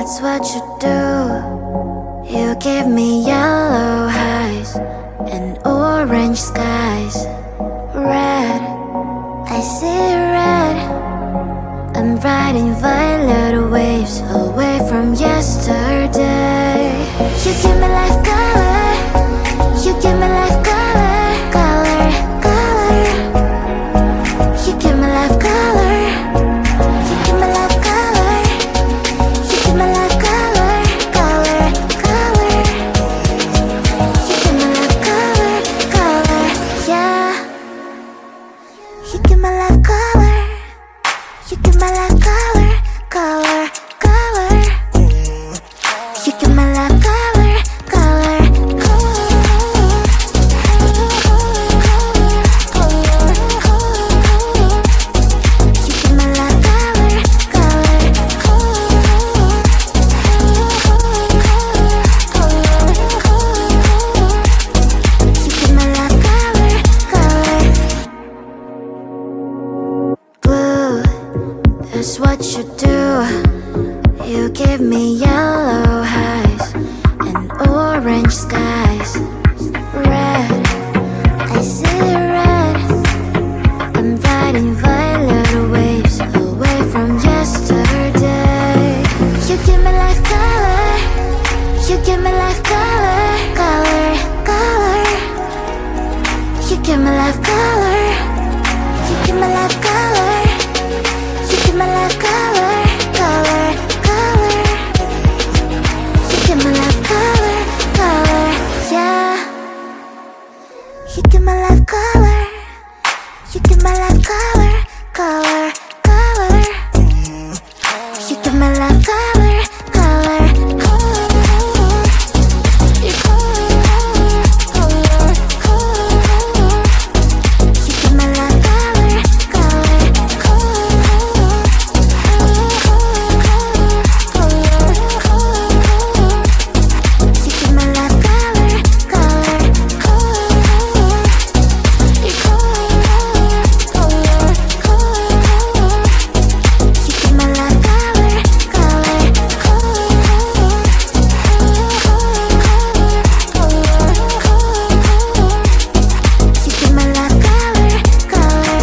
That's what you do. You give me yellow eyes and orange skies. Red, I see red. I'm riding violet waves away from yesterday. You give me life color. You give me life color, color, color. You give me life color. You give me life color. You give me life color, color, color. You give me life color, color, yeah. You give me life color. You give me life color, color, color. You give me life color, color, you give me life color, color, you give me life color, color. Blue, that's what you do. You give me yellow eyes and orange skies. Red, I see red. I'm riding violet waves away from yesterday. You give me life color. You give me life color, color, color. You give me life color. You give me life color. You give me life color, color, color. You give me life color, color, yeah. You give me life color. You give me life color, color, color. You give me life color, color, color. You color, color, color. You give me life color, color, you give me life color, color, you give me life color, color. You give me life color, color.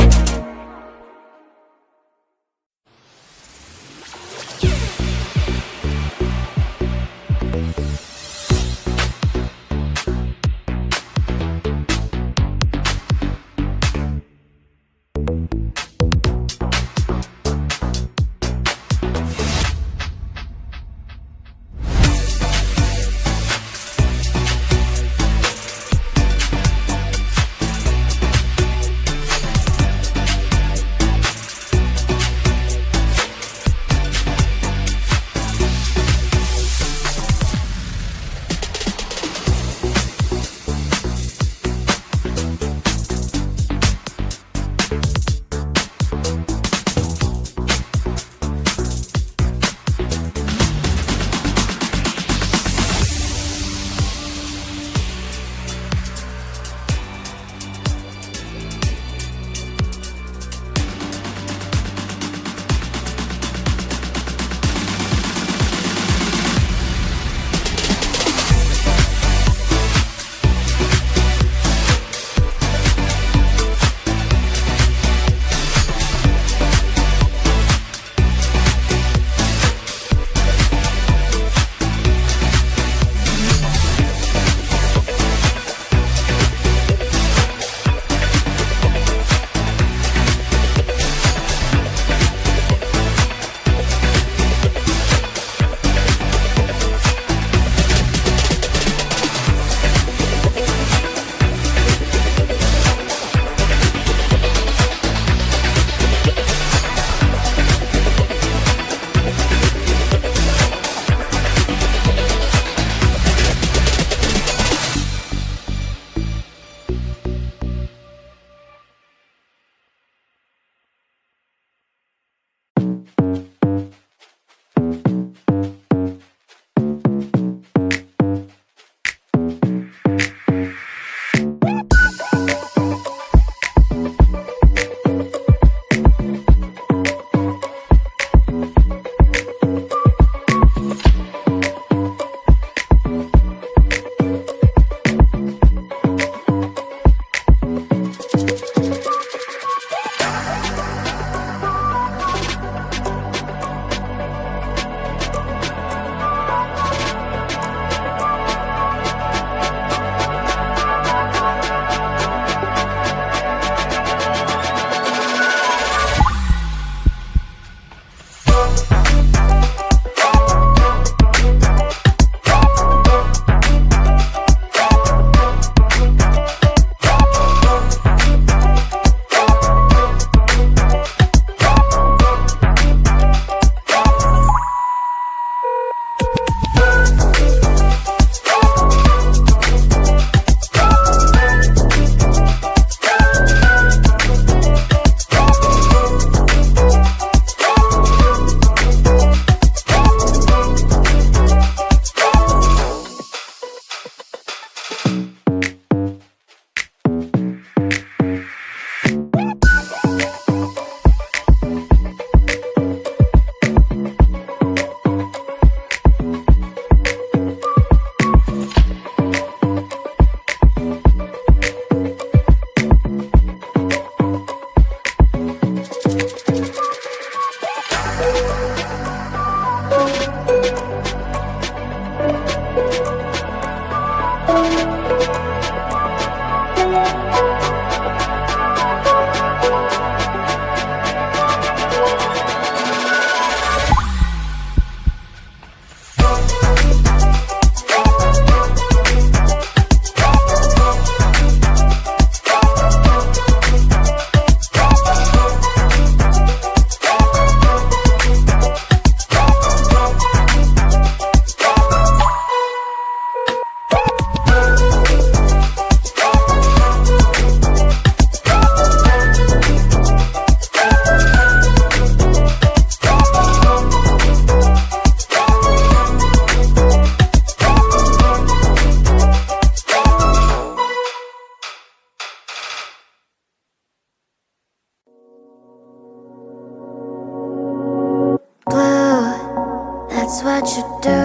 that's what you do.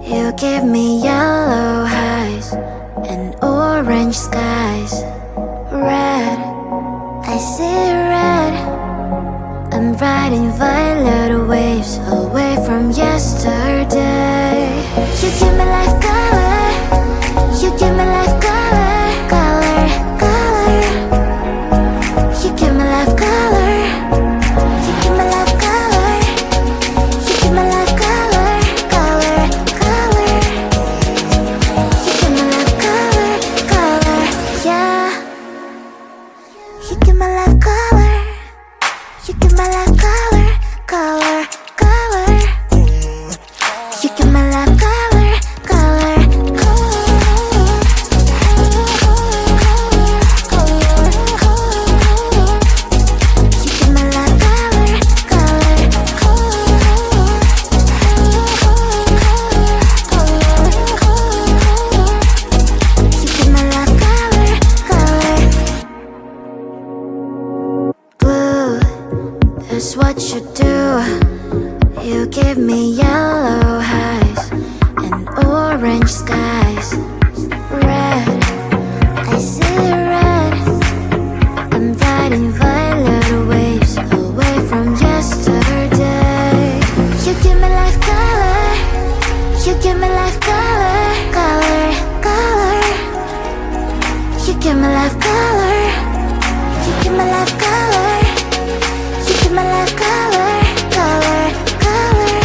You give me yellow highs and orange skies. Red, I see red. I'm riding violet waves away from yesterday. You give me life color. You give me life color, color, color. You give me life color. You give me life color. You give me life color, color, color. You give me life color, color, yeah. You give me life color. You give me life color, color, color. You give me life color, color, you give me life color, color, you give me life color, color. Blue, that's what you do. You give me yellow highs and orange skies. Red, I see red. I'm riding violet waves away from yesterday. You give me life color. You give me life color, color, color. You give me life color. You give me life color. You give me life color, color, color.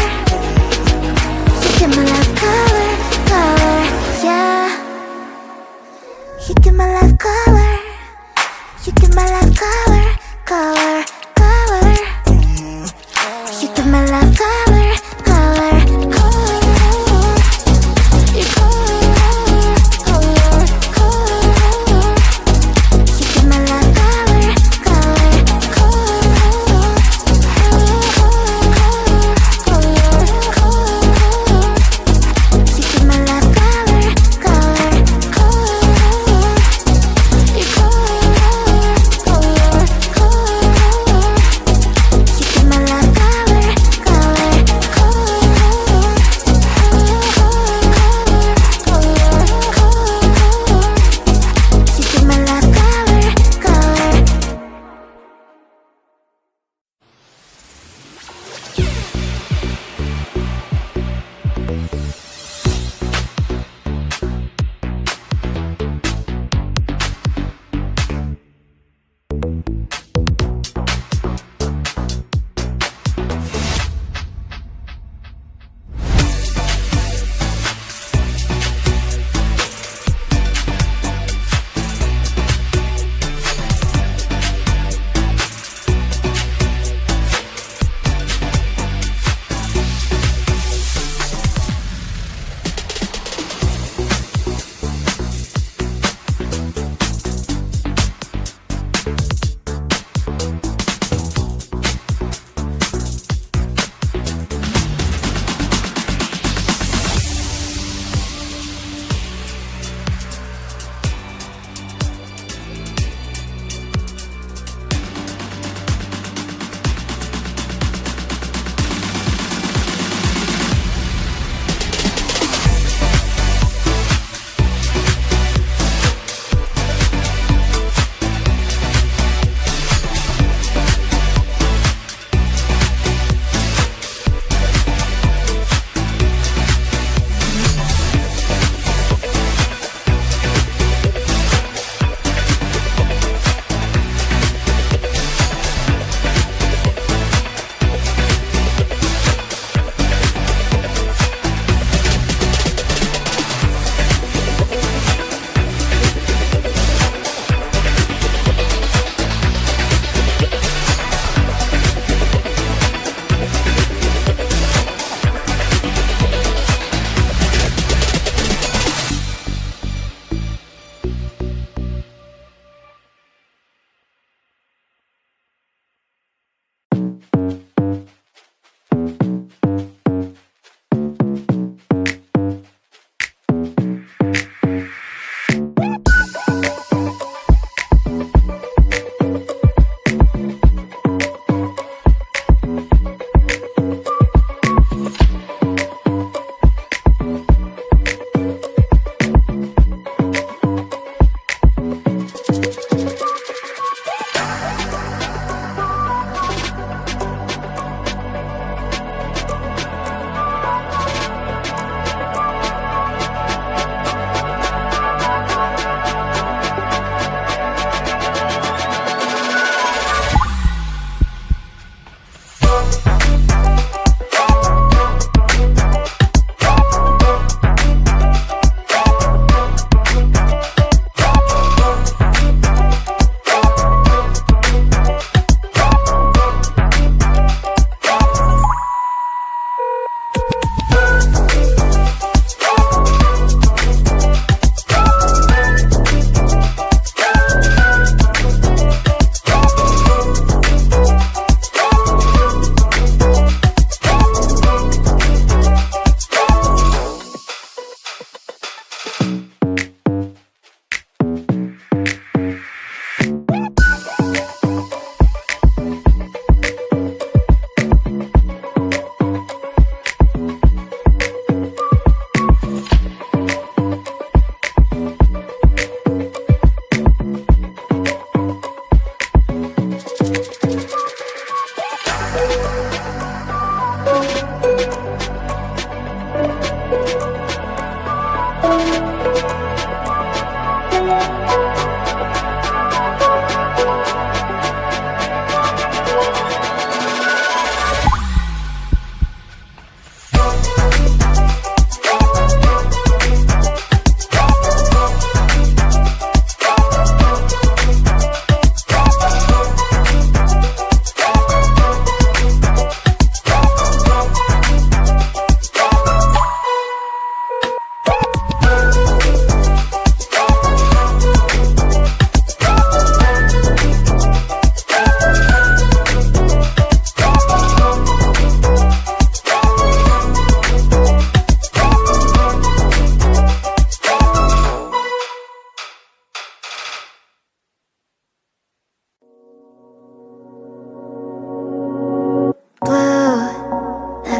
You give me life color, color, yeah.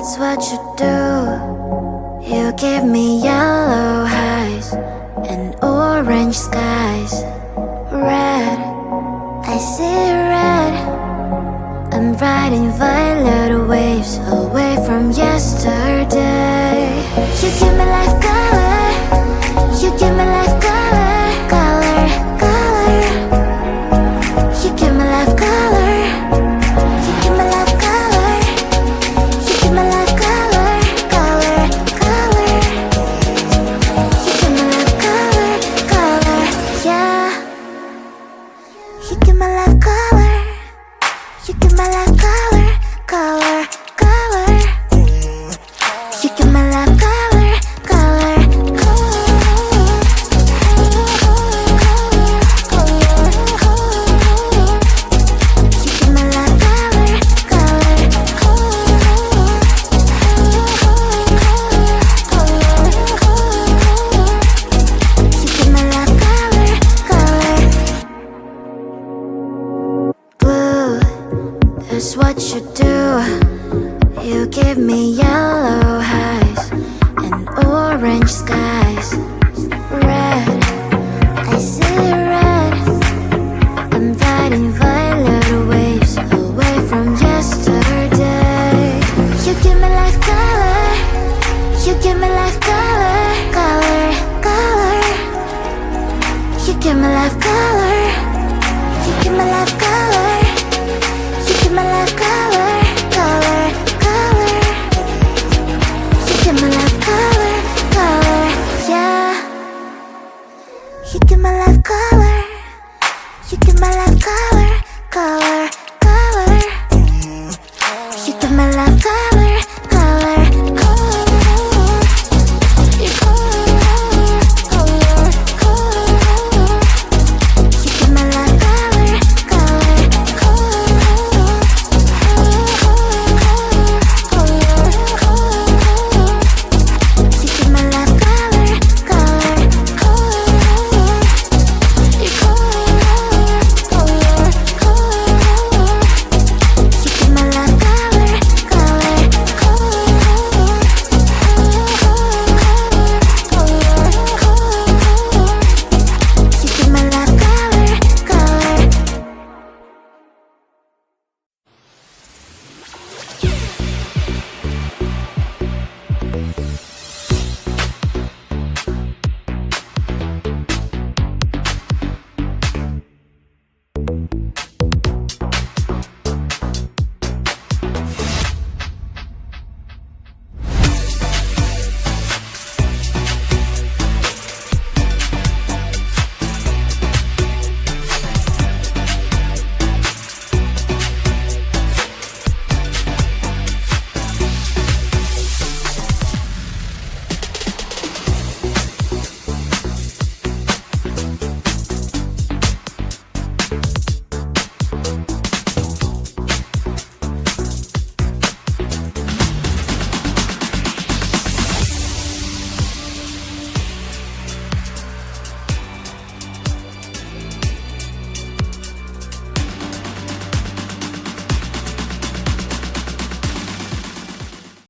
that's what you do. You give me yellow highs and orange skies. Red, I see red. I'm riding violet waves away from yesterday. You give me life color. You give me life color, color, color. You give me life color. You give me life color. You give me life color, color, color. You give me life color, color, yeah. You give me life color. You give me life color, color, color. You give me life color, color, color. You give me life color, color, you give me life color, color. Blue, that's what you do. You give me yellow highs and orange skies. Red, I see red. I'm riding violet waves away from yesterday. You give me life color. You give me life color, color, color. You give me life color. You give me life color. You give me life color, color, color. You give me life color, color, yeah. You give me life color. You give me life color, color, color. You give me life color, color, color. You color, color, color. You give me life color, color, color. You give me life color, color, color. You color, color, color. You give me life color, color, color. You give me life color, color.